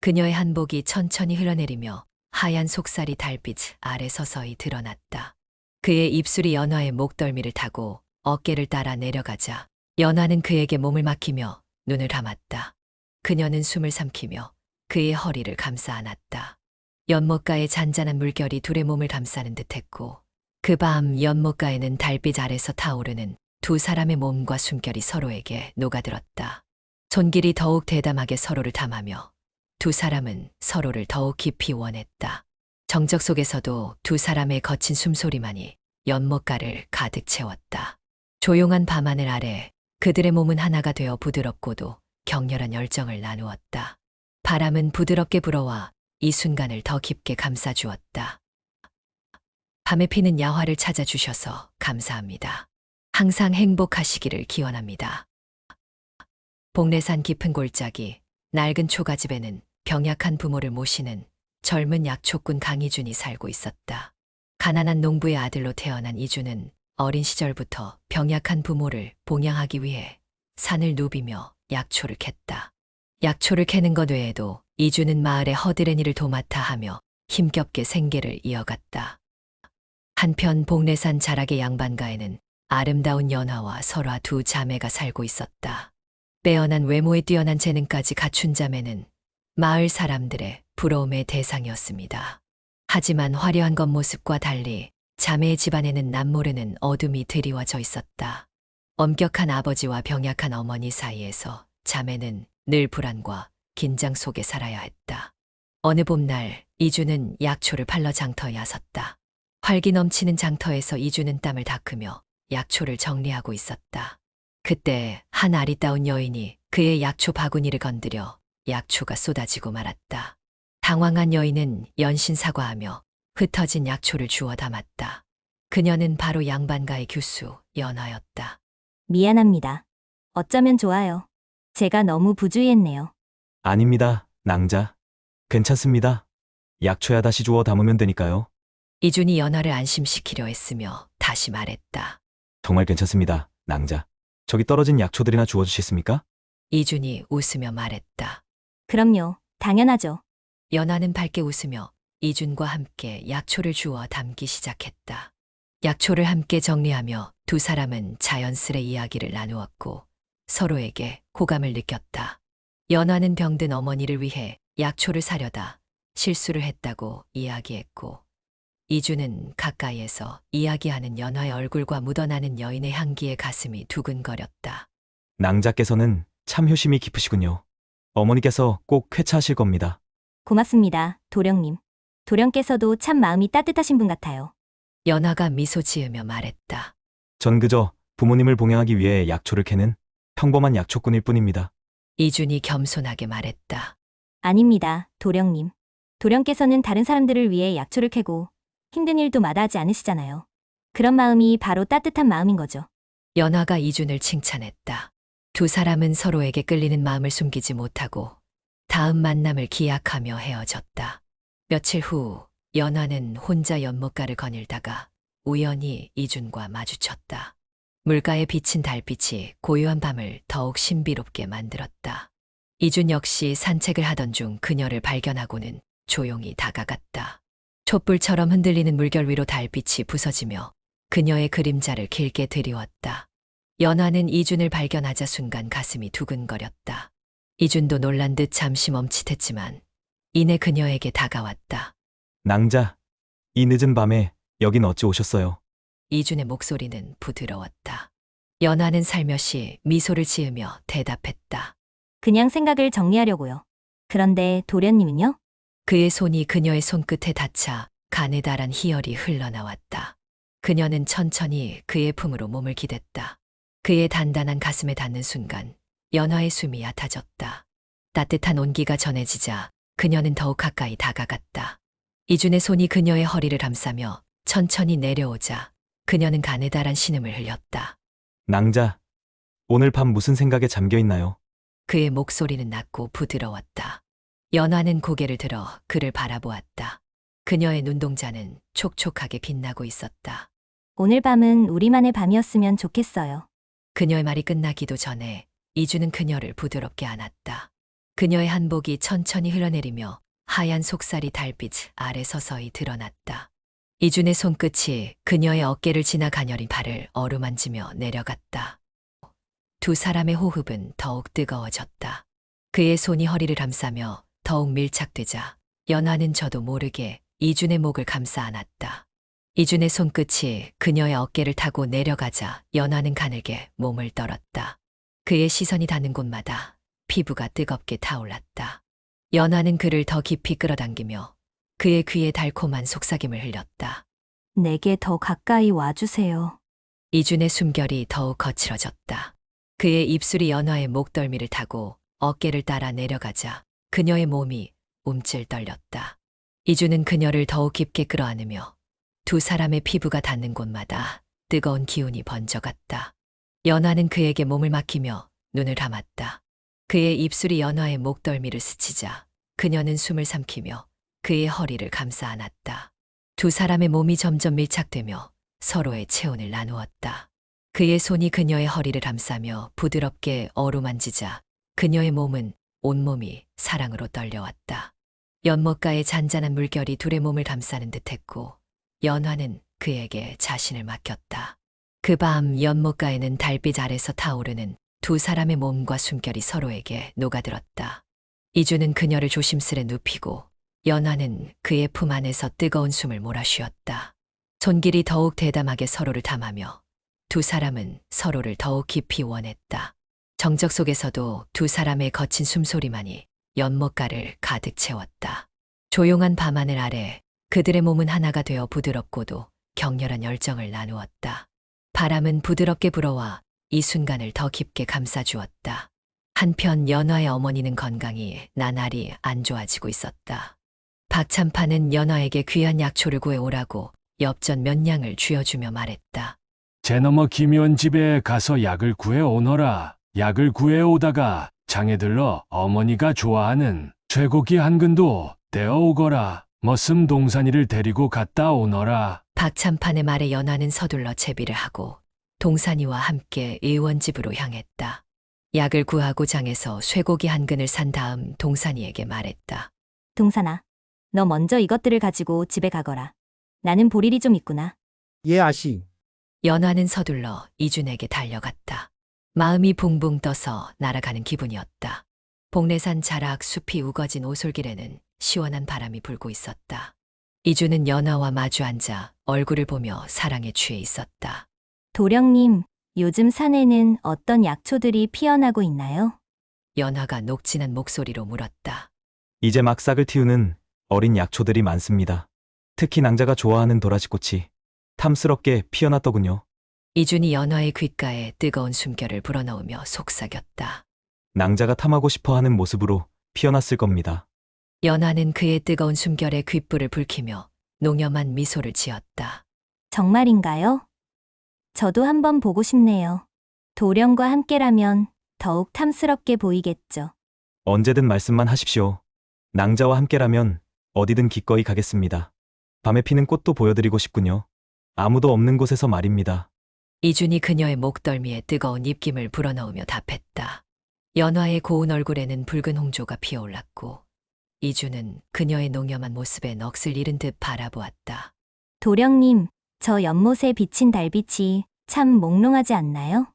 그녀의 한복이 천천히 흘러내리며 하얀 속살이 달빛 아래 서서히 드러났다. 그의 입술이 연화의 목덜미를 타고 어깨를 따라 내려가자 연화는 그에게 몸을 맡기며 눈을 감았다. 그녀는 숨을 삼키며 그의 허리를 감싸 안았다. 연못가의 잔잔한 물결이 둘의 몸을 감싸는 듯했고 그 밤 연못가에는 달빛 아래서 타오르는 두 사람의 몸과 숨결이 서로에게 녹아들었다. 손길이 더욱 대담하게 서로를 탐하며 두 사람은 서로를 더욱 깊이 원했다. 정적 속에서도 두 사람의 거친 숨소리만이 연못가를 가득 채웠다. 조용한 밤하늘 아래 그들의 몸은 하나가 되어 부드럽고도 격렬한 열정을 나누었다. 바람은 부드럽게 불어와 이 순간을 더 깊게 감싸주었다. 밤에 피는 야화를 찾아주셔서 감사합니다. 항상 행복하시기를 기원합니다. 복례산 깊은 골짜기, 낡은 초가집에는 병약한 부모를 모시는 젊은 약초꾼 강희준이 살고 있었다. 가난한 농부의 아들로 태어난 이준은 어린 시절부터 병약한 부모를 봉양하기 위해 산을 누비며 약초를 캤다. 약초를 캐는 것 외에도 이준은 마을의 허드렛 일을 도맡아 하며 힘겹게 생계를 이어갔다. 한편 복례산 자락의 양반가에는 아름다운 연화와 설화 두 자매가 살고 있었다. 빼어난 외모에 뛰어난 재능까지 갖춘 자매는 마을 사람들의 부러움의 대상이었습니다. 하지만 화려한 겉모습과 달리 자매의 집안에는 남모르는 어둠이 드리워져 있었다. 엄격한 아버지와 병약한 어머니 사이에서 자매는 늘 불안과 긴장 속에 살아야 했다. 어느 봄날 이주는 약초를 팔러 장터에 나섰다. 활기 넘치는 장터에서 이주는 땀을 닦으며 약초를 정리하고 있었다. 그때 한 아리따운 여인이 그의 약초 바구니를 건드려 약초가 쏟아지고 말았다. 당황한 여인은 연신 사과하며 흩어진 약초를 주워 담았다. 그녀는 바로 양반가의 교수 연화였다. 미안합니다. 어쩌면 좋아요. 제가 너무 부주의했네요. 아닙니다, 낭자. 괜찮습니다. 약초야 다시 주워 담으면 되니까요. 이준이 연화를 안심시키려 했으며 다시 말했다. 정말 괜찮습니다, 낭자. 저기 떨어진 약초들이나 주워주시겠습니까? 이준이 웃으며 말했다. 그럼요. 당연하죠. 연화는 밝게 웃으며 이준과 함께 약초를 주워 담기 시작했다. 약초를 함께 정리하며 두 사람은 자연스레 이야기를 나누었고 서로에게 호감을 느꼈다. 연화는 병든 어머니를 위해 약초를 사려다 실수를 했다고 이야기했고 이준은 가까이에서 이야기하는 연화의 얼굴과 묻어나는 여인의 향기에 가슴이 두근거렸다. 낭자께서는 참 효심이 깊으시군요. 어머니께서 꼭 쾌차하실 겁니다. 고맙습니다, 도령님. 도령께서도 참 마음이 따뜻하신 분 같아요. 연화가 미소 지으며 말했다. 전 그저 부모님을 봉양하기 위해 약초를 캐는 평범한 약초꾼일 뿐입니다. 이준이 겸손하게 말했다. 아닙니다, 도령님. 도령께서는 다른 사람들을 위해 약초를 캐고 힘든 일도 마다하지 않으시잖아요. 그런 마음이 바로 따뜻한 마음인 거죠. 연화가 이준을 칭찬했다. 두 사람은 서로에게 끌리는 마음을 숨기지 못하고 다음 만남을 기약하며 헤어졌다. 며칠 후 연화는 혼자 연못가를 거닐다가 우연히 이준과 마주쳤다. 물가에 비친 달빛이 고요한 밤을 더욱 신비롭게 만들었다. 이준 역시 산책을 하던 중 그녀를 발견하고는 조용히 다가갔다. 촛불처럼 흔들리는 물결 위로 달빛이 부서지며 그녀의 그림자를 길게 드리웠다. 연화는 이준을 발견하자 순간 가슴이 두근거렸다. 이준도 놀란 듯 잠시 멈칫했지만 이내 그녀에게 다가왔다. 낭자, 이 늦은 밤에 여긴 어찌 오셨어요? 이준의 목소리는 부드러웠다. 연화는 살며시 미소를 지으며 대답했다. 그냥 생각을 정리하려고요. 그런데 도련님은요? 그의 손이 그녀의 손끝에 닿자 가느다란 희열이 흘러나왔다. 그녀는 천천히 그의 품으로 몸을 기댔다. 그의 단단한 가슴에 닿는 순간 연화의 숨이 얕아졌다. 따뜻한 온기가 전해지자 그녀는 더욱 가까이 다가갔다. 이준의 손이 그녀의 허리를 감싸며 천천히 내려오자 그녀는 가느다란 신음을 흘렸다. 낭자, 오늘 밤 무슨 생각에 잠겨 있나요? 그의 목소리는 낮고 부드러웠다. 연화는 고개를 들어 그를 바라보았다. 그녀의 눈동자는 촉촉하게 빛나고 있었다. 오늘 밤은 우리만의 밤이었으면 좋겠어요. 그녀의 말이 끝나기도 전에 이주는 그녀를 부드럽게 안았다. 그녀의 한복이 천천히 흘러내리며 하얀 속살이 달빛 아래 서서히 드러났다. 이준의 손끝이 그녀의 어깨를 지나 가녀린 발을 어루만지며 내려갔다. 두 사람의 호흡은 더욱 뜨거워졌다. 그의 손이 허리를 감싸며 더욱 밀착되자 연화는 저도 모르게 이준의 목을 감싸 안았다. 이준의 손끝이 그녀의 어깨를 타고 내려가자 연화는 가늘게 몸을 떨었다. 그의 시선이 닿는 곳마다 피부가 뜨겁게 타올랐다. 연화는 그를 더 깊이 끌어당기며 그의 귀에 달콤한 속삭임을 흘렸다. 내게 더 가까이 와주세요. 이준의 숨결이 더욱 거칠어졌다. 그의 입술이 연화의 목덜미를 타고 어깨를 따라 내려가자 그녀의 몸이 움찔 떨렸다. 이준은 그녀를 더욱 깊게 끌어안으며 두 사람의 피부가 닿는 곳마다 뜨거운 기운이 번져갔다. 연화는 그에게 몸을 맡기며 눈을 감았다. 그의 입술이 연화의 목덜미를 스치자 그녀는 숨을 삼키며 그의 허리를 감싸 안았다. 두 사람의 몸이 점점 밀착되며 서로의 체온을 나누었다. 그의 손이 그녀의 허리를 감싸며 부드럽게 어루만지자 그녀의 몸은 온몸이 사랑으로 떨려왔다. 연못가의 잔잔한 물결이 둘의 몸을 감싸는 듯했고 연화는 그에게 자신을 맡겼다. 그 밤 연못가에는 달빛 아래서 타오르는 두 사람의 몸과 숨결이 서로에게 녹아들었다. 이주는 그녀를 조심스레 눕히고 연화는 그의 품 안에서 뜨거운 숨을 몰아쉬었다. 손길이 더욱 대담하게 서로를 탐하며 두 사람은 서로를 더욱 깊이 원했다. 정적 속에서도 두 사람의 거친 숨소리만이 연못가를 가득 채웠다. 조용한 밤하늘 아래 그들의 몸은 하나가 되어 부드럽고도 격렬한 열정을 나누었다. 바람은 부드럽게 불어와 이 순간을 더 깊게 감싸주었다. 한편 연화의 어머니는 건강이 나날이 안 좋아지고 있었다. 박찬파는 연화에게 귀한 약초를 구해오라고 엽전 몇 냥을 쥐어주며 말했다. 제너머 김의원 집에 가서 약을 구해오너라. 약을 구해오다가 장에 들러 어머니가 좋아하는 쇠고기 한 근도 떼어오거라. 머슴 동산이를 데리고 갔다 오너라. 박찬판의 말에 연화는 서둘러 채비를 하고 동산이와 함께 의원집으로 향했다. 약을 구하고 장에서 쇠고기 한 근을 산 다음 동산이에게 말했다. 동산아, 너 먼저 이것들을 가지고 집에 가거라. 나는 볼 일이 좀 있구나. 예, 아씨. 연화는 서둘러 이준에게 달려갔다. 마음이 붕붕 떠서 날아가는 기분이었다. 복례산 자락 숲이 우거진 오솔길에는 시원한 바람이 불고 있었다. 이준은 연화와 마주 앉아 얼굴을 보며 사랑에 취해 있었다. 도령님, 요즘 산에는 어떤 약초들이 피어나고 있나요? 연화가 녹진한 목소리로 물었다. 이제 막 싹을 틔우는 어린 약초들이 많습니다. 특히 낭자가 좋아하는 도라지꽃이 탐스럽게 피어났더군요. 이준이 연화의 귓가에 뜨거운 숨결을 불어넣으며 속삭였다. 낭자가 탐하고 싶어 하는 모습으로 피어났을 겁니다. 연화는 그의 뜨거운 숨결에 귓불을 불키며 농염한 미소를 지었다. 정말인가요? 저도 한번 보고 싶네요. 도령과 함께라면 더욱 탐스럽게 보이겠죠. 언제든 말씀만 하십시오. 낭자와 함께라면 어디든 기꺼이 가겠습니다. 밤에 피는 꽃도 보여드리고 싶군요. 아무도 없는 곳에서 말입니다. 이준이 그녀의 목덜미에 뜨거운 입김을 불어넣으며 답했다. 연화의 고운 얼굴에는 붉은 홍조가 피어올랐고 이준은 그녀의 농염한 모습에 넋을 잃은 듯 바라보았다. 도령님, 저 연못에 비친 달빛이 참 몽롱하지 않나요?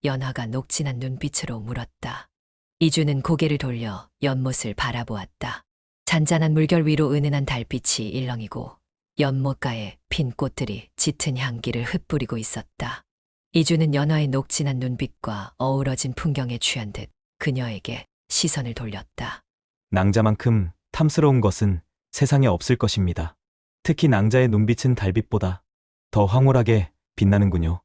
연화가 녹진한 눈빛으로 물었다. 이준은 고개를 돌려 연못을 바라보았다. 잔잔한 물결 위로 은은한 달빛이 일렁이고 연못가에 핀 꽃들이 짙은 향기를 흩뿌리고 있었다. 이준은 연화의 녹진한 눈빛과 어우러진 풍경에 취한 듯 그녀에게 시선을 돌렸다. 낭자만큼 탐스러운 것은 세상에 없을 것입니다. 특히 낭자의 눈빛은 달빛보다 더 황홀하게 빛나는군요.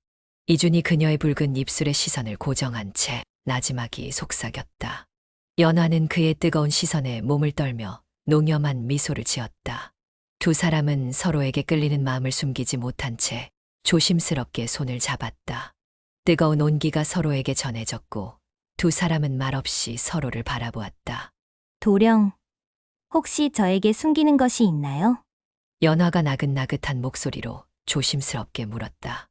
이준이 그녀의 붉은 입술에 시선을 고정한 채 나지막이 속삭였다. 연화는 그의 뜨거운 시선에 몸을 떨며 농염한 미소를 지었다. 두 사람은 서로에게 끌리는 마음을 숨기지 못한 채 조심스럽게 손을 잡았다. 뜨거운 온기가 서로에게 전해졌고 두 사람은 말없이 서로를 바라보았다. 도령, 혹시 저에게 숨기는 것이 있나요? 연화가 나긋나긋한 목소리로 조심스럽게 물었다.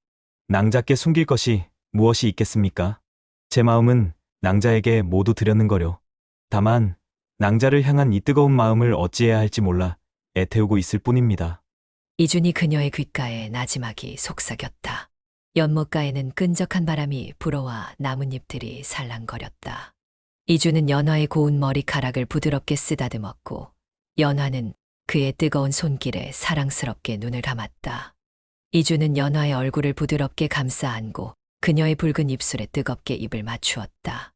낭자께 숨길 것이 무엇이 있겠습니까? 제 마음은 낭자에게 모두 드렸는거려. 다만 낭자를 향한 이 뜨거운 마음을 어찌해야 할지 몰라 애태우고 있을 뿐입니다. 이준이 그녀의 귓가에 나지막이 속삭였다. 연못가에는 끈적한 바람이 불어와 나뭇잎들이 살랑거렸다. 이준은 연화의 고운 머리카락을 부드럽게 쓰다듬었고 연화는 그의 뜨거운 손길에 사랑스럽게 눈을 감았다. 이준은 연화의 얼굴을 부드럽게 감싸 안고 그녀의 붉은 입술에 뜨겁게 입을 맞추었다.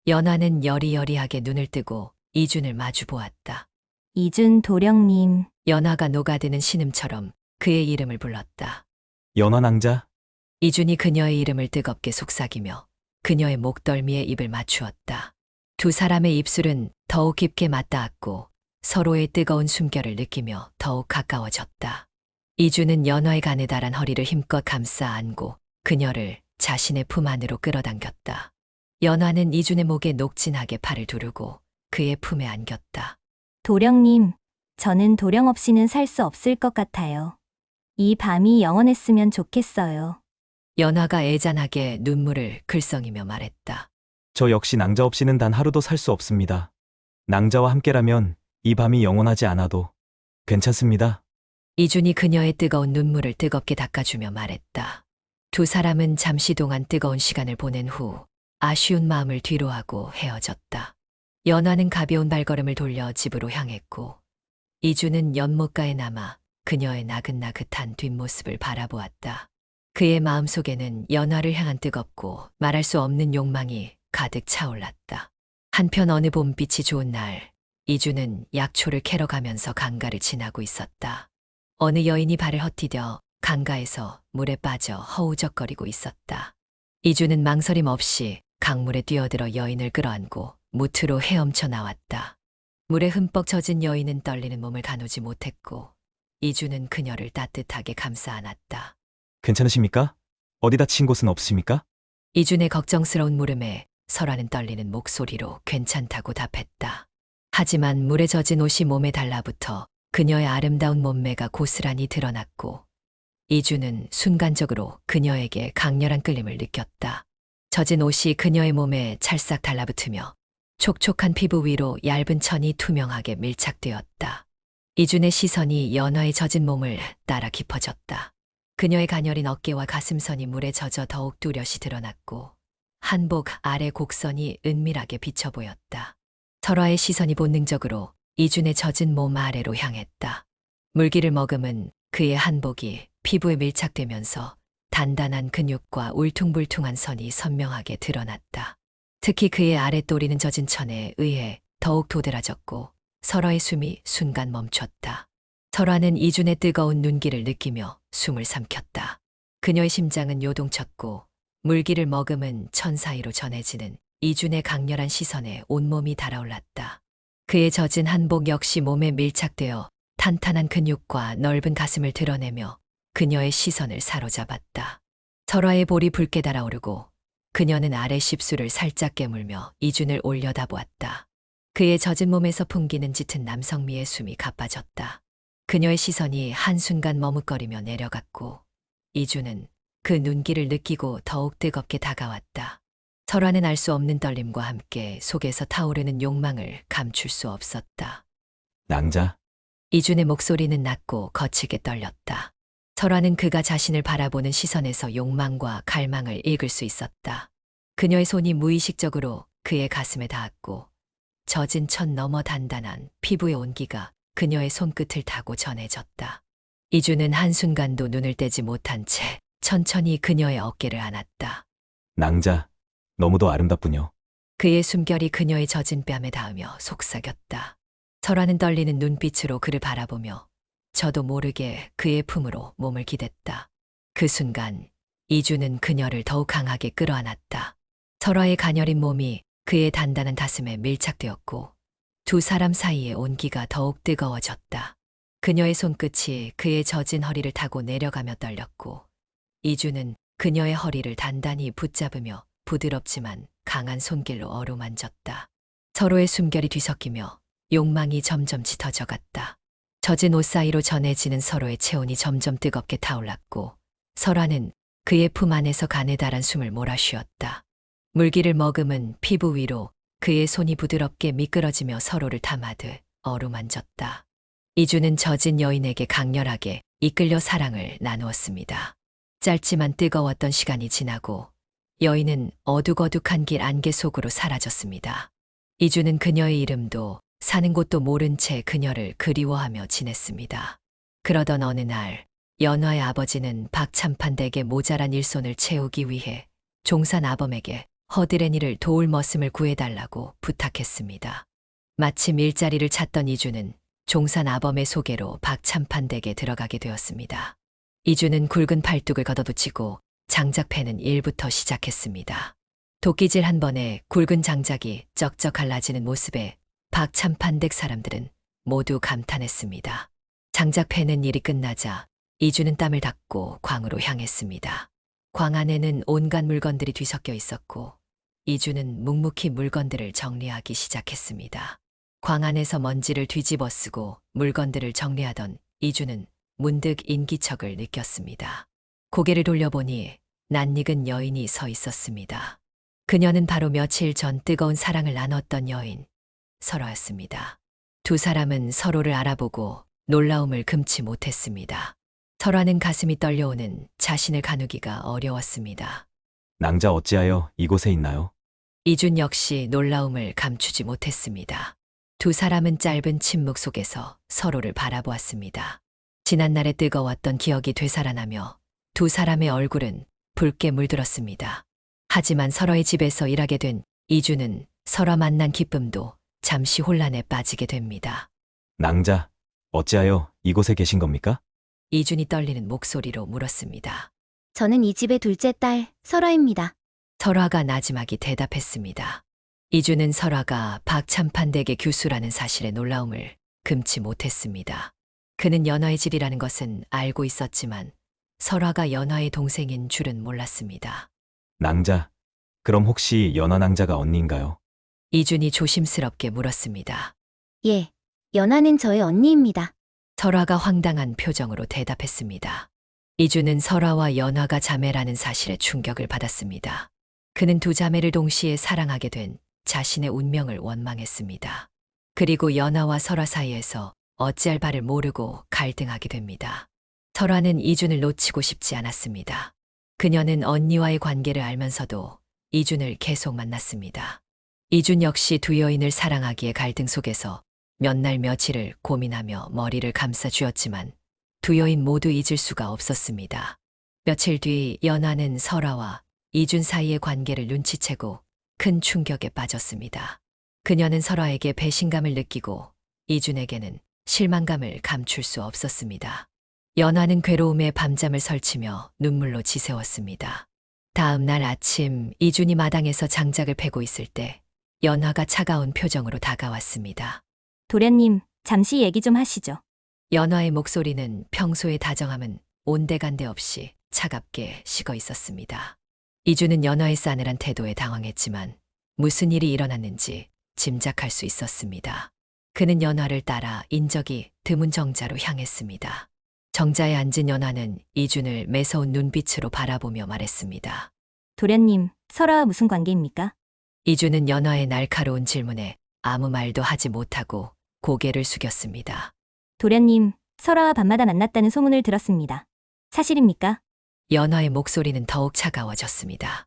연화는 여리여리하게 눈을 뜨고 이준을 마주 보았다. 이준 도령님, 연화가 녹아드는 신음처럼 그의 이름을 불렀다. 연화 낭자, 이준이 그녀의 이름을 뜨겁게 속삭이며 그녀의 목덜미에 입을 맞추었다. 두 사람의 입술은 더욱 깊게 맞닿았고 서로의 뜨거운 숨결을 느끼며 더욱 가까워졌다. 이준은 연화의 가느다란 허리를 힘껏 감싸 안고 그녀를 자신의 품 안으로 끌어당겼다. 연화는 이준의 목에 녹진하게 팔을 두르고 그의 품에 안겼다. 도령님, 저는 도령 없이는 살 수 없을 것 같아요. 이 밤이 영원했으면 좋겠어요. 연화가 애잔하게 눈물을 글썽이며 말했다. 저 역시 낭자 없이는 단 하루도 살 수 없습니다. 낭자와 함께라면 이 밤이 영원하지 않아도 괜찮습니다. 이준이 그녀의 뜨거운 눈물을 뜨겁게 닦아주며 말했다. 두 사람은 잠시 동안 뜨거운 시간을 보낸 후 아쉬운 마음을 뒤로하고 헤어졌다. 연화는 가벼운 발걸음을 돌려 집으로 향했고 이준은 연못가에 남아 그녀의 나긋나긋한 뒷모습을 바라보았다. 그의 마음속에는 연화를 향한 뜨겁고 말할 수 없는 욕망이 가득 차올랐다. 한편 어느 봄빛이 좋은 날 이준은 약초를 캐러 가면서 강가를 지나고 있었다. 어느 여인이 발을 헛디뎌 강가에서 물에 빠져 허우적거리고 있었다. 이준은 망설임 없이 강물에 뛰어들어 여인을 끌어안고 무트로 헤엄쳐 나왔다. 물에 흠뻑 젖은 여인은 떨리는 몸을 가누지 못했고 이준은 그녀를 따뜻하게 감싸 안았다. 괜찮으십니까? 어디 다친 곳은 없으십니까? 이준의 걱정스러운 물음에 설아는 떨리는 목소리로 괜찮다고 답했다. 하지만 물에 젖은 옷이 몸에 달라붙어 그녀의 아름다운 몸매가 고스란히 드러났고 이준은 순간적으로 그녀에게 강렬한 끌림을 느꼈다. 젖은 옷이 그녀의 몸에 찰싹 달라붙으며 촉촉한 피부 위로 얇은 천이 투명하게 밀착되었다. 이준의 시선이 연화의 젖은 몸을 따라 깊어졌다. 그녀의 가녀린 어깨와 가슴선이 물에 젖어 더욱 뚜렷이 드러났고 한복 아래 곡선이 은밀하게 비쳐 보였다. 설화의 시선이 본능적으로 이준의 젖은 몸 아래로 향했다. 물기를 머금은 그의 한복이 피부에 밀착되면서 단단한 근육과 울퉁불퉁한 선이 선명하게 드러났다. 특히 그의 아랫도리는 젖은 천에 의해 더욱 도드라졌고 설화의 숨이 순간 멈췄다. 설화는 이준의 뜨거운 눈길을 느끼며 숨을 삼켰다. 그녀의 심장은 요동쳤고 물기를 머금은 천 사이로 전해지는 이준의 강렬한 시선에 온몸이 달아올랐다. 그의 젖은 한복 역시 몸에 밀착되어 탄탄한 근육과 넓은 가슴을 드러내며 그녀의 시선을 사로잡았다. 설화의 볼이 붉게 달아오르고 그녀는 아래 십수를 살짝 깨물며 이준을 올려다보았다. 그의 젖은 몸에서 풍기는 짙은 남성미의 숨이 가빠졌다. 그녀의 시선이 한순간 머뭇거리며 내려갔고 이준은 그 눈길을 느끼고 더욱 뜨겁게 다가왔다. 설화는 알 수 없는 떨림과 함께 속에서 타오르는 욕망을 감출 수 없었다. 낭자, 이준의 목소리는 낮고 거칠게 떨렸다. 설화는 그가 자신을 바라보는 시선에서 욕망과 갈망을 읽을 수 있었다. 그녀의 손이 무의식적으로 그의 가슴에 닿았고 젖은 천 너머 단단한 피부의 온기가 그녀의 손끝을 타고 전해졌다. 이준은 한순간도 눈을 떼지 못한 채 천천히 그녀의 어깨를 안았다. 낭자, 너무도 아름답군요. 그의 숨결이 그녀의 젖은 뺨에 닿으며 속삭였다. 설화는 떨리는 눈빛으로 그를 바라보며 저도 모르게 그의 품으로 몸을 기댔다. 그 순간 이준은 그녀를 더욱 강하게 끌어안았다. 설화의 가녀린 몸이 그의 단단한 가슴에 밀착되었고 두 사람 사이의 온기가 더욱 뜨거워졌다. 그녀의 손끝이 그의 젖은 허리를 타고 내려가며 떨렸고 이준은 그녀의 허리를 단단히 붙잡으며 부드럽지만 강한 손길로 어루만졌다. 서로의 숨결이 뒤섞이며 욕망이 점점 짙어져 갔다. 젖은 옷 사이로 전해지는 서로의 체온이 점점 뜨겁게 타올랐고 설화는 그의 품 안에서 가느다란 숨을 몰아쉬었다. 물기를 머금은 피부 위로 그의 손이 부드럽게 미끄러지며 서로를 담아듯 어루만졌다. 이주는 젖은 여인에게 강렬하게 이끌려 사랑을 나누었습니다. 짧지만 뜨거웠던 시간이 지나고 여인은 어둑어둑한 길 안개 속으로 사라졌습니다. 이주는 그녀의 이름도 사는 곳도 모른 채 그녀를 그리워하며 지냈습니다. 그러던 어느 날 연화의 아버지는 박참판 댁의 모자란 일손을 채우기 위해 종산 아범에게 허드레니를 도울 머슴을 구해달라고 부탁했습니다. 마침 일자리를 찾던 이주는 종산 아범의 소개로 박참판 댁에 들어가게 되었습니다. 이주는 굵은 팔뚝을 걷어붙이고 장작패는 일부터 시작했습니다. 도끼질 한 번에 굵은 장작이 쩍쩍 갈라지는 모습에 박참판 댁 사람들은 모두 감탄했습니다. 장작패는 일이 끝나자 이주는 땀을 닦고 광으로 향했습니다. 광 안에는 온갖 물건들이 뒤섞여 있었고 이주는 묵묵히 물건들을 정리하기 시작했습니다. 광 안에서 먼지를 뒤집어 쓰고 물건들을 정리하던 이주는 문득 인기척을 느꼈습니다. 고개를 돌려보니 낯익은 여인이 서 있었습니다. 그녀는 바로 며칠 전 뜨거운 사랑을 나눴던 여인, 설화였습니다. 두 사람은 서로를 알아보고 놀라움을 금치 못했습니다. 설화는 가슴이 떨려오는 자신을 가누기가 어려웠습니다. 낭자 어찌하여 이곳에 있나요? 이준 역시 놀라움을 감추지 못했습니다. 두 사람은 짧은 침묵 속에서 서로를 바라보았습니다. 지난날의 뜨거웠던 기억이 되살아나며 두 사람의 얼굴은 붉게 물들었습니다. 하지만 설화의 집에서 일하게 된 이주는 설화 만난 기쁨도 잠시 혼란에 빠지게 됩니다. 낭자, 어찌하여 이곳에 계신 겁니까? 이준이 떨리는 목소리로 물었습니다. 저는 이 집의 둘째 딸, 설화입니다. 설화가 나지막이 대답했습니다. 이주는 설화가 박참판 댁의 교수라는 사실에 놀라움을 금치 못했습니다. 그는 연화의 질이라는 것은 알고 있었지만 설화가 연화의 동생인 줄은 몰랐습니다. 낭자, 그럼 혹시 연하 낭자가 언니인가요? 이준이 조심스럽게 물었습니다. 예, 연하는 저의 언니입니다. 설화가 황당한 표정으로 대답했습니다. 이주는 설화와 연화가 자매라는 사실에 충격을 받았습니다. 그는 두 자매를 동시에 사랑하게 된 자신의 운명을 원망했습니다. 그리고 연화와 설화 사이에서 어찌할 바를 모르고 갈등하게 됩니다. 설화는 이준을 놓치고 싶지 않았습니다. 그녀는 언니와의 관계를 알면서도 이준을 계속 만났습니다. 이준 역시 두 여인을 사랑하기에 갈등 속에서 몇 날 며칠을 고민하며 머리를 감싸 쥐었지만 두 여인 모두 잊을 수가 없었습니다. 며칠 뒤 연하는 설화와 이준 사이의 관계를 눈치채고 큰 충격에 빠졌습니다. 그녀는 설화에게 배신감을 느끼고 이준에게는 실망감을 감출 수 없었습니다. 연하는 괴로움에 밤잠을 설치며 눈물로 지새웠습니다. 다음 날 아침 이준이 마당에서 장작을 패고 있을 때 연하가 차가운 표정으로 다가왔습니다. 도련님, 잠시 얘기 좀 하시죠. 연화의 목소리는 평소의 다정함은 온데간데 없이 차갑게 식어 있었습니다. 이주는 연화의 싸늘한 태도에 당황했지만 무슨 일이 일어났는지 짐작할 수 있었습니다. 그는 연화를 따라 인적이 드문 정자로 향했습니다. 정자에 앉은 연화는 이준을 매서운 눈빛으로 바라보며 말했습니다. 도련님, 설화와 무슨 관계입니까? 이준은 연화의 날카로운 질문에 아무 말도 하지 못하고 고개를 숙였습니다. 도련님, 설화와 밤마다 만났다는 소문을 들었습니다. 사실입니까? 연화의 목소리는 더욱 차가워졌습니다.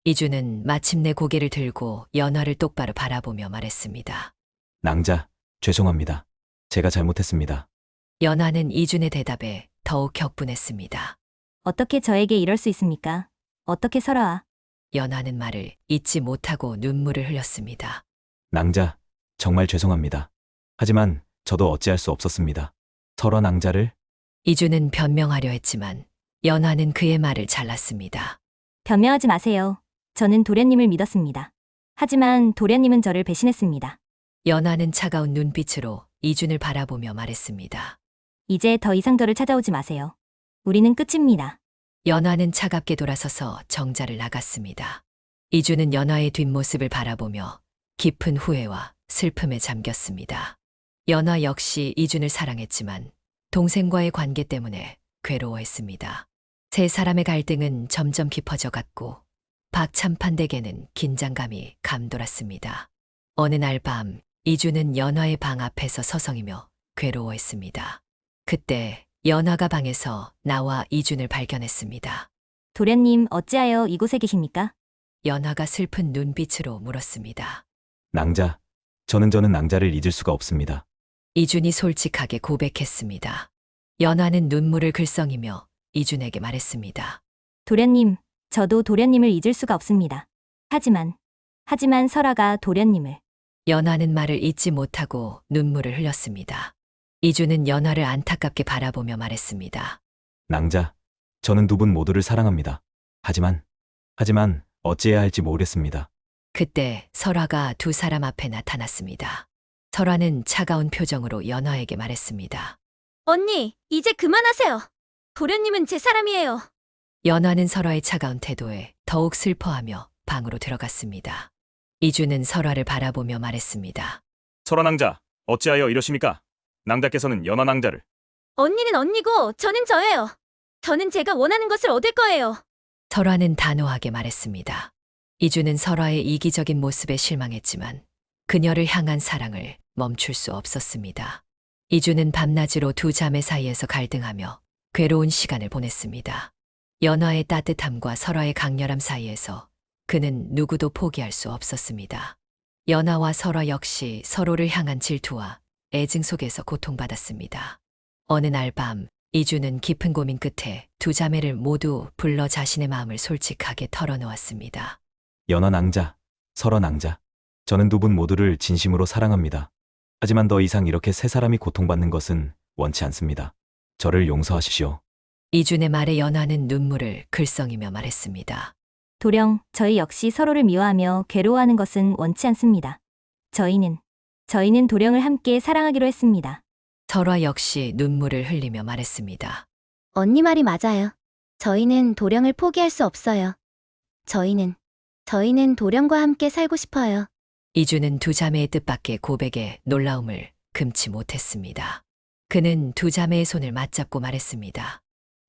이주는 마침내 고개를 들고 연화를 똑바로 바라보며 말했습니다. 낭자, 죄송합니다. 제가 잘못했습니다. 연화는 이준의 대답에 더욱 격분했습니다. 어떻게 저에게 이럴 수 있습니까? 어떻게 설화와? 연화는 말을 잇지 못하고 눈물을 흘렸습니다. 낭자, 정말 죄송합니다. 하지만 저도 어찌할 수 없었습니다. 설화 낭자를? 이주는 변명하려 했지만 연화는 그의 말을 잘랐습니다. 변명하지 마세요. 저는 도련님을 믿었습니다. 하지만 도련님은 저를 배신했습니다. 연화는 차가운 눈빛으로 이준을 바라보며 말했습니다. 이제 더 이상 저를 찾아오지 마세요. 우리는 끝입니다. 연화는 차갑게 돌아서서 정자를 나갔습니다. 이주는 연화의 뒷모습을 바라보며 깊은 후회와 슬픔에 잠겼습니다. 연화 역시 이준을 사랑했지만 동생과의 관계 때문에 괴로워했습니다. 세 사람의 갈등은 점점 깊어져 갔고 박참판 댁에는 긴장감이 감돌았습니다. 어느 날 밤, 이주는 연화의 방 앞에서 서성이며 괴로워했습니다. 그때 연화가 방에서 나와 이준을 발견했습니다. 도련님, 어찌하여 이곳에 계십니까? 연화가 슬픈 눈빛으로 물었습니다. 낭자, 저는 낭자를 잊을 수가 없습니다. 이준이 솔직하게 고백했습니다. 연화는 눈물을 글썽이며 이준에게 말했습니다. 도련님, 저도 도련님을 잊을 수가 없습니다. 하지만 설아가 도련님을. 연화는 말을 잇지 못하고 눈물을 흘렸습니다. 이준은 연화를 안타깝게 바라보며 말했습니다. 낭자, 저는 두 분 모두를 사랑합니다. 하지만 어찌해야 할지 모르겠습니다. 그때 설화가 두 사람 앞에 나타났습니다. 설화는 차가운 표정으로 연화에게 말했습니다. 언니, 이제 그만하세요. 도련님은 제 사람이에요. 연화는 설화의 차가운 태도에 더욱 슬퍼하며 방으로 들어갔습니다. 이준은 설화를 바라보며 말했습니다. 설화 낭자, 어찌하여 이러십니까? 낭자께서는 연화 낭자를. 언니는 언니고 저는 저예요. 저는 제가 원하는 것을 얻을 거예요. 설화는 단호하게 말했습니다. 이준은 설화의 이기적인 모습에 실망했지만 그녀를 향한 사랑을 멈출 수 없었습니다. 이준은 밤낮으로 두 자매 사이에서 갈등하며 괴로운 시간을 보냈습니다. 연화의 따뜻함과 설화의 강렬함 사이에서 그는 누구도 포기할 수 없었습니다. 연화와 설화 역시 서로를 향한 질투와 애증 속에서 고통받았습니다. 어느 날 밤, 이준은 깊은 고민 끝에 두 자매를 모두 불러 자신의 마음을 솔직하게 털어놓았습니다. 연화 낭자, 설화 낭자, 저는 두 분 모두를 진심으로 사랑합니다. 하지만 더 이상 이렇게 세 사람이 고통받는 것은 원치 않습니다. 저를 용서하십시오. 이준의 말에 연화는 눈물을 글썽이며 말했습니다. 도령, 저희 역시 서로를 미워하며 괴로워하는 것은 원치 않습니다. 저희는 도령을 함께 사랑하기로 했습니다. 설화 역시 눈물을 흘리며 말했습니다. 언니 말이 맞아요. 저희는 도령을 포기할 수 없어요. 저희는 도령과 함께 살고 싶어요. 이준은 두 자매의 뜻밖의 고백에 놀라움을 금치 못했습니다. 그는 두 자매의 손을 맞잡고 말했습니다.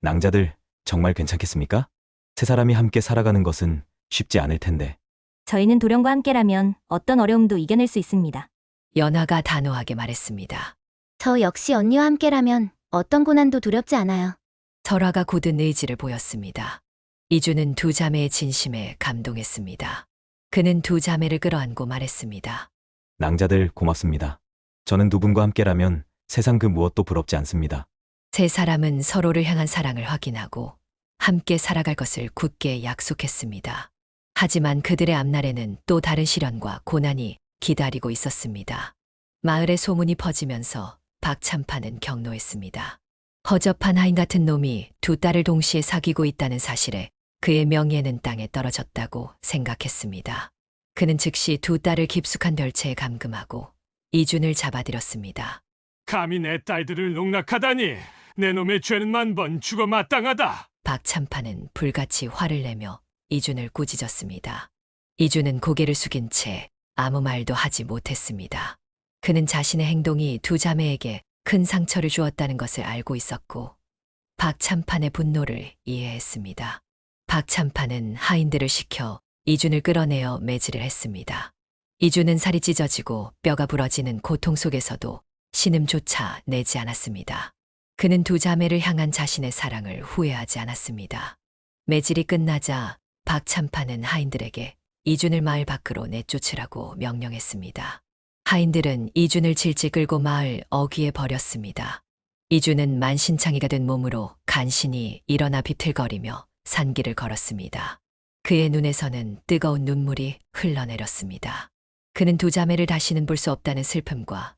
낭자들, 정말 괜찮겠습니까? 세 사람이 함께 살아가는 것은 쉽지 않을 텐데. 저희는 도령과 함께라면 어떤 어려움도 이겨낼 수 있습니다. 연화가 단호하게 말했습니다. 저 역시 언니와 함께라면 어떤 고난도 두렵지 않아요. 설화가 굳은 의지를 보였습니다. 이준은 두 자매의 진심에 감동했습니다. 그는 두 자매를 끌어안고 말했습니다. 낭자들 고맙습니다. 저는 두 분과 함께라면 세상 그 무엇도 부럽지 않습니다. 세 사람은 서로를 향한 사랑을 확인하고 함께 살아갈 것을 굳게 약속했습니다. 하지만 그들의 앞날에는 또 다른 시련과 고난이 기다리고 있었습니다. 마을에 소문이 퍼지면서 박참판은 경로했습니다. 허접한 하인 같은 놈이 두 딸을 동시에 사귀고 있다는 사실에 그의 명예는 땅에 떨어졌다고 생각했습니다. 그는 즉시 두 딸을 깊숙한 별채에 감금하고 이준을 잡아들였습니다. 감히 내 딸들을 농락하다니. 내 놈의 죄는 만번 죽어 마땅하다. 박참판은 불같이 화를 내며 이준을 꾸짖었습니다. 이준은 고개를 숙인 채 아무 말도 하지 못했습니다. 그는 자신의 행동이 두 자매에게 큰 상처를 주었다는 것을 알고 있었고 박참판의 분노를 이해했습니다. 박참판은 하인들을 시켜 이준을 끌어내어 매질을 했습니다. 이준은 살이 찢어지고 뼈가 부러지는 고통 속에서도 신음조차 내지 않았습니다. 그는 두 자매를 향한 자신의 사랑을 후회하지 않았습니다. 매질이 끝나자 박참판은 하인들에게 이준을 마을 밖으로 내쫓으라고 명령했습니다. 하인들은 이준을 질질 끌고 마을 어귀에 버렸습니다. 이준은 만신창이가 된 몸으로 간신히 일어나 비틀거리며 산길을 걸었습니다. 그의 눈에서는 뜨거운 눈물이 흘러내렸습니다. 그는 두 자매를 다시는 볼 수 없다는 슬픔과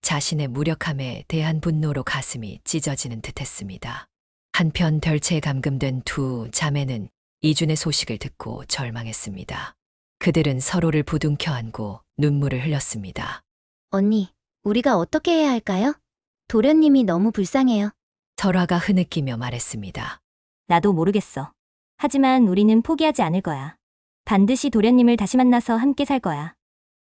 자신의 무력함에 대한 분노로 가슴이 찢어지는 듯했습니다. 한편 별채에 감금된 두 자매는 이준의 소식을 듣고 절망했습니다. 그들은 서로를 부둥켜 안고 눈물을 흘렸습니다. 언니, 우리가 어떻게 해야 할까요? 도련님이 너무 불쌍해요. 설화가 흐느끼며 말했습니다. 나도 모르겠어. 하지만 우리는 포기하지 않을 거야. 반드시 도련님을 다시 만나서 함께 살 거야.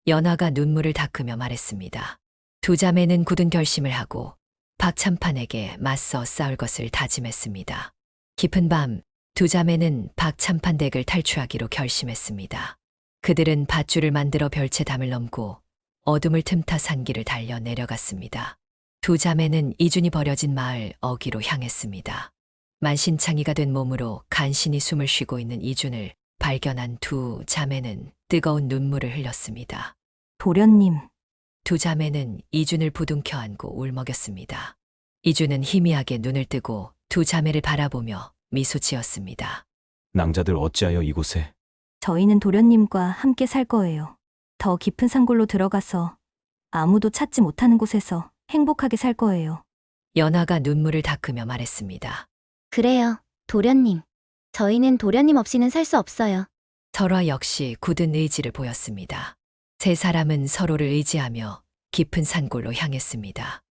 연화가 눈물을 닦으며 말했습니다. 두 자매는 굳은 결심을 하고 박참판에게 맞서 싸울 것을 다짐했습니다. 깊은 밤, 두 자매는 박참판 댁을 탈출하기로 결심했습니다. 그들은 밧줄을 만들어 별채 담을 넘고 어둠을 틈타 산길을 달려 내려갔습니다. 두 자매는 이준이 버려진 마을 어귀로 향했습니다. 만신창이가 된 몸으로 간신히 숨을 쉬고 있는 이준을 발견한 두 자매는 뜨거운 눈물을 흘렸습니다. 도련님, 두 자매는 이준을 부둥켜 안고 울먹였습니다. 이준은 희미하게 눈을 뜨고 두 자매를 바라보며 미소 지었습니다. 낭자들 어찌하여 이곳에? 저희는 도련님과 함께 살 거예요. 더 깊은 산골로 들어가서 아무도 찾지 못하는 곳에서 행복하게 살 거예요. 연화가 눈물을 닦으며 말했습니다. 그래요, 도련님. 저희는 도련님 없이는 살 수 없어요. 설화 역시 굳은 의지를 보였습니다. 세 사람은 서로를 의지하며 깊은 산골로 향했습니다.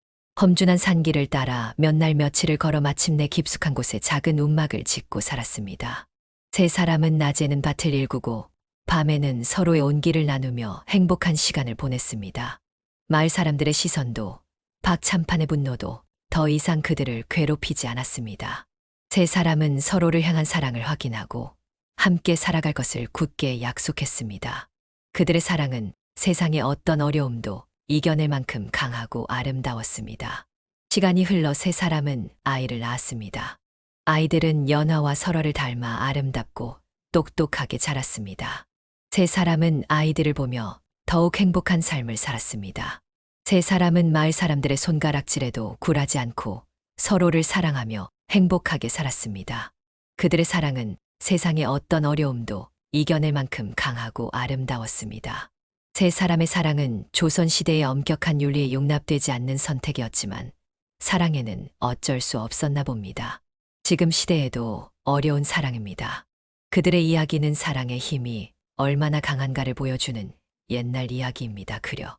험준한 산길을 따라 몇 날 며칠을 걸어 마침내 깊숙한 곳에 작은 움막을 짓고 살았습니다. 세 사람은 낮에는 밭을 일구고 밤에는 서로의 온기를 나누며 행복한 시간을 보냈습니다. 마을 사람들의 시선도 박참판의 분노도 더 이상 그들을 괴롭히지 않았습니다. 세 사람은 서로를 향한 사랑을 확인하고 함께 살아갈 것을 굳게 약속했습니다. 그들의 사랑은 세상의 어떤 어려움도 이겨낼 만큼 강하고 아름다웠습니다. 시간이 흘러 세 사람은 아이를 낳았습니다. 아이들은 연화와 설화를 닮아 아름답고 똑똑하게 자랐습니다. 세 사람은 아이들을 보며 더욱 행복한 삶을 살았습니다. 세 사람은 마을 사람들의 손가락질에도 굴하지 않고 서로를 사랑하며 행복하게 살았습니다. 그들의 사랑은 세상의 어떤 어려움도 이겨낼 만큼 강하고 아름다웠습니다. 세 사람의 사랑은 조선시대의 엄격한 윤리에 용납되지 않는 선택이었지만 사랑에는 어쩔 수 없었나 봅니다. 지금 시대에도 어려운 사랑입니다. 그들의 이야기는 사랑의 힘이 얼마나 강한가를 보여주는 옛날 이야기입니다. 그려.